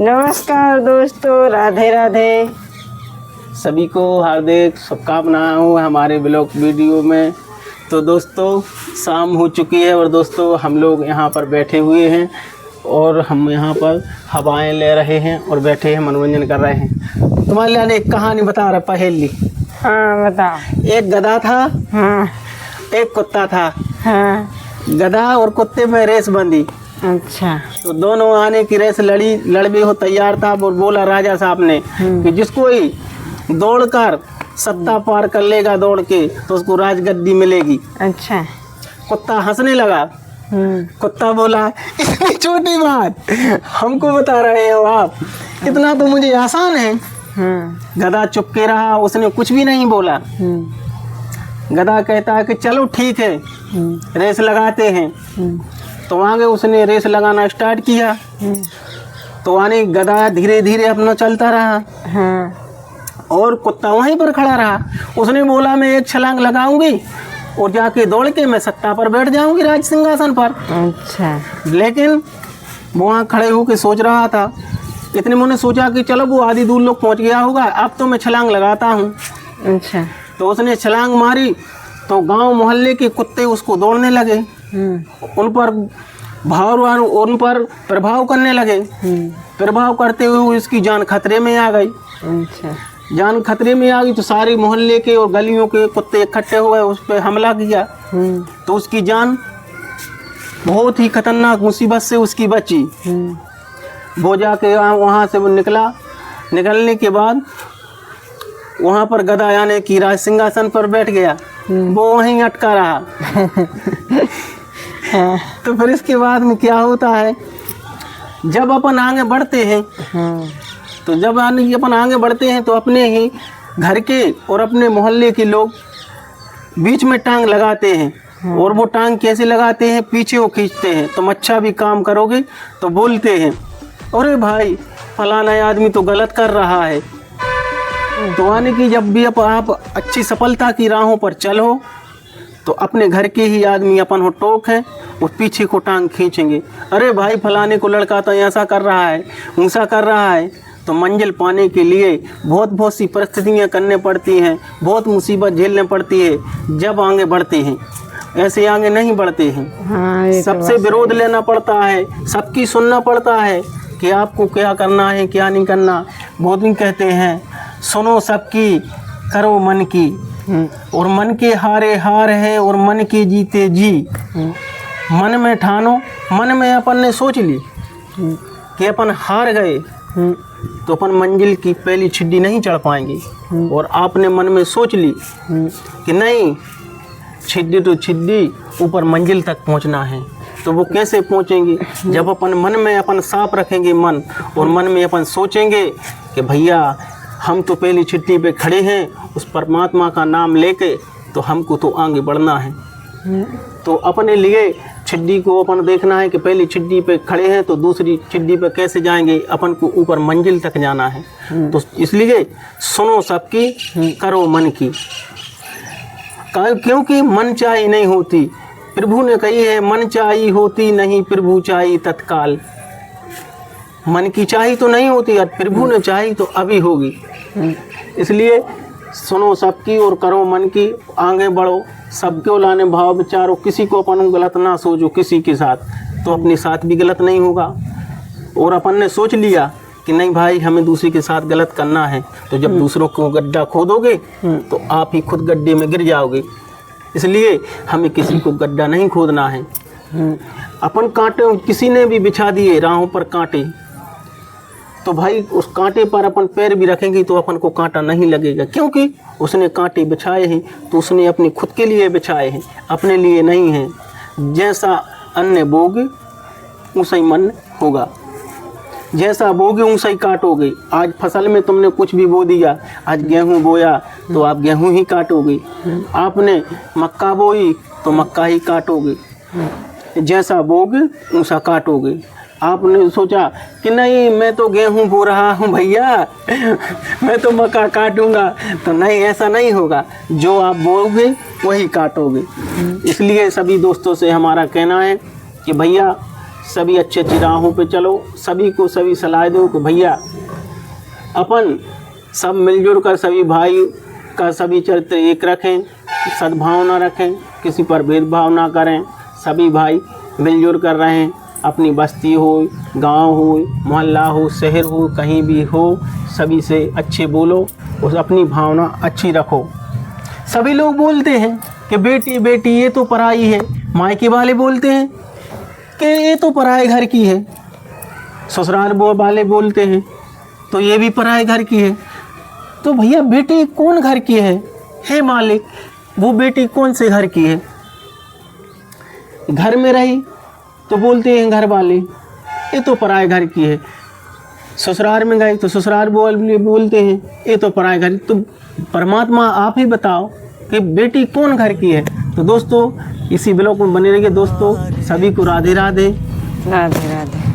नमस्कार दोस्तों, राधे राधे। सभी को हार्दिक शुभकामनाएं हमारे ब्लॉग वीडियो में। तो दोस्तों शाम हो चुकी है और दोस्तों हम लोग यहाँ पर बैठे हुए हैं और हम यहाँ पर हवाएं ले रहे हैं और बैठे हैं, मनोरंजन कर रहे हैं। तुम्हारे लिए एक कहानी बता रहा पहेली। हाँ बताओ। एक गधा था, हाँ एक कुत्ता था। हाँ। गधा और कुत्ते में रेस बंधी। अच्छा। तो दोनों आने की रेस लड़ भी हो तैयार था। और बोला राजा साहब ने कि जिसको ही दौड़कर सत्ता पार कर लेगा दौड़ के तो उसको राजगद्दी मिलेगी। अच्छा। कुत्ता हंसने लगा। कुत्ता बोला इतनी छोटी बात हमको बता रहे हो आप, इतना तो मुझे आसान है। गधा चुप के रहा, उसने कुछ भी नहीं बोला। गधा कहता है कि चलो ठीक है, रेस लगाते हैं। तो आगे उसने रेस लगाना स्टार्ट किया। तो आने गधा धीरे धीरे अपना चलता रहा और कुत्ता वहीं पर खड़ा रहा। उसने बोला मैं एक छलांग लगाऊंगी और जाके दौड़ के मैं सत्ता पर बैठ जाऊंगी, राज सिंहासन पर। अच्छा। लेकिन वहाँ खड़े होकर सोच रहा था। इतने मैंने सोचा कि चलो वो आधी दूर लोग पहुँच गया होगा, अब तो मैं छलांग लगाता हूँ। अच्छा। तो उसने छलांग मारी तो गांव मोहल्ले के कुत्ते उसको दौड़ने लगे, उन पर प्रभाव करने लगे। प्रभाव करते हुए उसकी जान खतरे में आ गई। अच्छा। जान खतरे में आ गई तो सारे मोहल्ले के और गलियों के कुत्ते इकट्ठे हो गए, उस पर हमला किया। तो उसकी जान बहुत ही खतरनाक मुसीबत से उसकी बची। वो जाके वहाँ से वो निकलने के बाद वहाँ पर गधा यानी कि राज सिंहासन पर बैठ गया। वो वहीं अटका रहा। तो फिर इसके बाद में क्या होता है, जब अपन आगे बढ़ते हैं तो अपने ही घर के और अपने मोहल्ले के लोग बीच में टांग लगाते हैं। और वो टांग कैसे लगाते हैं, पीछे वो खींचते हैं। तुम अच्छा भी काम करोगे तो बोलते हैं अरे भाई फलाना आदमी तो गलत कर रहा है। तो आने की जब भी आप अच्छी सफलता की राहों पर चलो तो अपने घर के ही आदमी अपन हो टोक है, उस पीछे को टांग खींचेंगे। अरे भाई फलाने को लड़का तो ऐसा कर रहा है, ऊँसा कर रहा है। तो मंजिल पाने के लिए बहुत सी परिस्थितियाँ करने पड़ती हैं, बहुत मुसीबत झेलने पड़ती है जब आगे बढ़ते हैं। ऐसे आगे नहीं बढ़ते हैं। सबसे विरोध लेना पड़ता है, सबकी सुनना पड़ता है कि आपको क्या करना है क्या नहीं करना। बहुत दिन कहते हैं सुनो सबकी करो मन की, और मन के हारे हार है और मन के जीते जी। मन में ठानो, मन में अपन ने सोच ली कि अपन हार गए तो अपन मंजिल की पहली छिड्डी नहीं चढ़ पाएंगे। और आपने मन में सोच ली कि नहीं, छिड्डी तो छिड्डी ऊपर मंजिल तक पहुंचना है। तो वो कैसे पहुंचेंगे, जब अपन मन में अपन साफ रखेंगे मन, और मन में अपन सोचेंगे कि भैया हम तो पहली छिट्टी पे खड़े हैं, उस परमात्मा का नाम लेके तो हमको तो आगे बढ़ना है। तो अपने लिए छिड्डी को अपन देखना है कि पहली छिड्डी पे खड़े हैं तो दूसरी छिड्डी पे कैसे जाएंगे, अपन को ऊपर मंजिल तक जाना है। तो इसलिए सुनो सबकी करो मन की, क्योंकि मन चाही नहीं होती। प्रभु ने कही है मन चाही होती नहीं, प्रभु चाही तत्काल। मन की चाही तो नहीं होती, प्रभु ने चाही तो अभी होगी। इसलिए सुनो सबकी और करो मन की, आगे बढ़ो, सबको लाने भाव विचारो, किसी को अपन गलत ना सोचो किसी के साथ, तो अपने साथ भी गलत नहीं होगा। और अपन ने सोच लिया कि नहीं भाई हमें दूसरे के साथ गलत करना है, तो जब दूसरों को गड्ढा खोदोगे तो आप ही खुद गड्ढे में गिर जाओगे। इसलिए हमें किसी को गड्ढा नहीं खोदना है। अपन कांटे किसी ने भी बिछा दिए राहों पर कांटे, तो भाई उस कांटे पर अपन पैर भी रखेंगे तो अपन को कांटा नहीं लगेगा, क्योंकि उसने कांटे बिछाए हैं तो उसने अपने खुद के लिए बिछाए हैं, अपने लिए नहीं हैं। जैसा अन्न बोगे वैसा ही मन होगा, जैसा बोगे वैसा ही काटोगे। आज फसल में तुमने कुछ भी बो दिया, आज गेहूं बोया तो आप गेहूं ही काटोगे। आपने मक्का बोई तो मक्का ही काटोगे। जैसा बोगे वैसा काटोगे। आपने सोचा कि नहीं मैं तो गेहूं बो रहा हूं भैया, मैं तो मक्का काटूंगा, तो नहीं, ऐसा नहीं होगा। जो आप बोओगे वही काटोगे। इसलिए सभी दोस्तों से हमारा कहना है कि भैया सभी अच्छी अच्छी राहों पे चलो, सभी को सभी सलाह दो कि भैया अपन सब मिलजुल कर सभी भाई का सभी चरित्र एक रखें, सद्भावना रखें, किसी पर भेदभाव ना करें, सभी भाई मिलजुल कर रहें। अपनी बस्ती हो, गांव हो, मोहल्ला हो, शहर हो, कहीं भी हो, सभी से अच्छे बोलो और अपनी भावना अच्छी रखो। सभी लोग बोलते हैं कि बेटी बेटी ये तो पराई है, मायके वाले बोलते हैं कि ये तो पराए घर की है, ससुराल वाले बोलते हैं तो ये भी पराए घर की है। तो भैया बेटी कौन घर की है? हे मालिक, वो बेटी कौन से घर की है? घर में रही तो बोलते हैं घर वाले ये तो पराए घर की है, ससुराल में गए तो ससुराल बोलते हैं ये तो पराए घर। तो परमात्मा आप ही बताओ कि बेटी कौन घर की है। तो दोस्तों इसी ब्लॉग में बने रहिए दोस्तों। सभी को राधे राधे। राधे राधे।